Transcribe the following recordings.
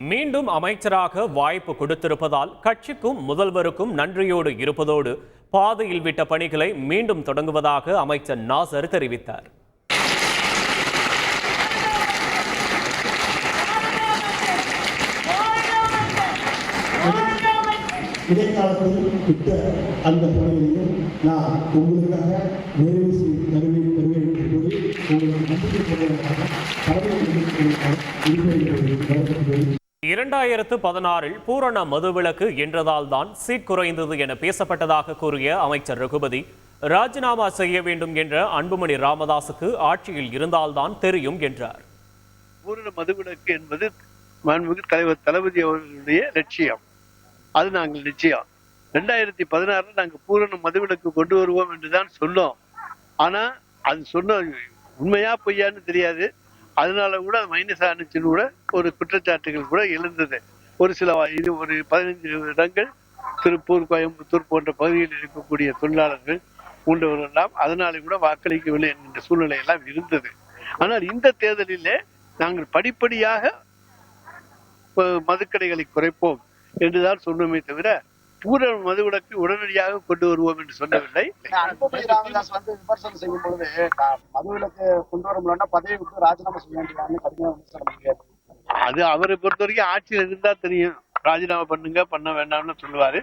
மீண்டும் அமைச்சராக வாய்ப்பு கொடுத்திருப்பதால் கட்சிக்கும் முதல்வருக்கும் நன்றியோடு இருப்பதோடு பாதையில் விட்ட பணிகளை மீண்டும் தொடங்குவதாக அமைச்சர் நாசர் தெரிவித்தார். இடைக்காலத்தில் விட்ட அந்த பணிகளையும் நான் உங்களுக்காக நிறைவு செய்து உங்களுக்கு நம்பிக்கை 2016 பூரண மதுவிலக்கு என்றதால் தான் சீட் குறைந்தது என பேசப்பட்டதாக கூறிய அமைச்சர் ரகுபதி, ராஜினாமா செய்ய வேண்டும் என்ற அன்புமணி ராமதாசுக்கு ஆட்சியில் இருந்தால்தான் தெரியும் என்றார். பூரண மதுவிலக்கு என்பது மாண்புமிகு தலைவர் தளபதி அவர்களுடைய லட்சியம். அது நாங்கள் நிச்சயம் 2016 நாங்கள் பூரண மதுவிலக்கு கொண்டு வருவோம் என்றுதான் சொன்னோம். ஆனா அது சொன்ன உண்மையா பொய்யான்னு தெரியாது. அதனால கூட மைனஸ் ஆனிச்சுன்னு கூட ஒரு குற்றச்சாட்டுகள் கூட எழுந்தது. ஒரு சில இது ஒரு 15 இடங்கள் திருப்பூர், கோயம்புத்தூர் போன்ற பகுதிகளில் இருக்கக்கூடிய தொழிலாளர்கள் உண்டவரெல்லாம் அதனால கூட வாக்களிக்கவில்லை என்கின்ற சூழ்நிலை எல்லாம் இருந்தது. ஆனால் இந்த தேர்தலிலே நாங்கள் படிப்படியாக மதுக்கடைகளை குறைப்போம் என்றுதான் சொன்னோமே தவிர பூரண மதுவிலக்கு உடனடியாக கொண்டு வருவோம் என்று சொல்லவில்லை. அன்புமணி ராமதாஸ் விமர்சனம் செய்யும் பொழுது மதுவிலக்கு கொண்டு வர முடியலன்னா பதவி விட்டு ராஜினாமா செய்ய வேண்டியதான்னு கடுமையாக விமர்சனம் செய்யாது. அது அவரை பொறுத்த வரைக்கும் ஆட்சியில் இருந்தா தெரியும், ராஜினாமா பண்ணுங்க பண்ண வேண்டாம்னு சொல்லுவாரு.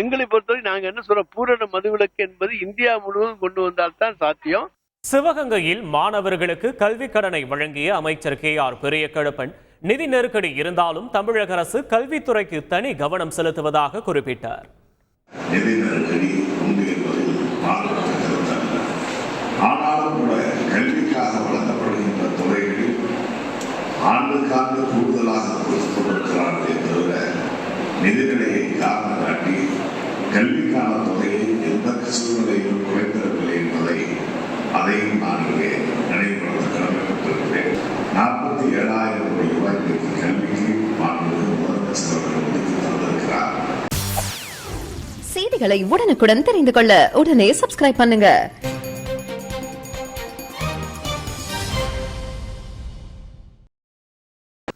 எங்களை பொறுத்தவரை நாங்க என்ன சொல்றோம், பூரண மதுவிலக்கு என்பது இந்தியா முழுவதும் கொண்டு வந்தால்தான் சாத்தியம். சிவகங்கையில் மாணவர்களுக்கு கல்வி கடனை வழங்கிய அமைச்சர் KR பெரியகழுப்பன், நிதி நெருக்கடி இருந்தாலும் தமிழக அரசு கல்வித்துறைக்கு தனி கவனம் செலுத்துவதாக குறிப்பிட்டார். நிதி நெருக்கடி உண்டு என்பதில் ஆனாலும் கூட கல்விக்காக வழங்கப்படுகின்ற துறைகளில் ஆண்டுக்காண்டு கூடுதலாக கொடுத்திருக்கிறார்களே தவிர நிதிநிலையை காரணம் காட்டி கல்விக்கான தொகையை எந்த சூழ்நிலையிலும் குறைத்திருக்கவில்லை என்பதை அதையும் நான் இங்கே நினைவுபடுத்த கடமைப்பட்டிருக்கிறேன். 47,000 கோடி ரூபாய்க்கு கல்விக்கு மாண்புமிகு முதலமைச்சர் அவர்கள் ஒதுக்கி தந்திருக்கிறார். செய்திகளை உடனுக்குடன் தெரிந்து கொள்ள உடனே சப்ஸ்கிரைப் பண்ணுங்க.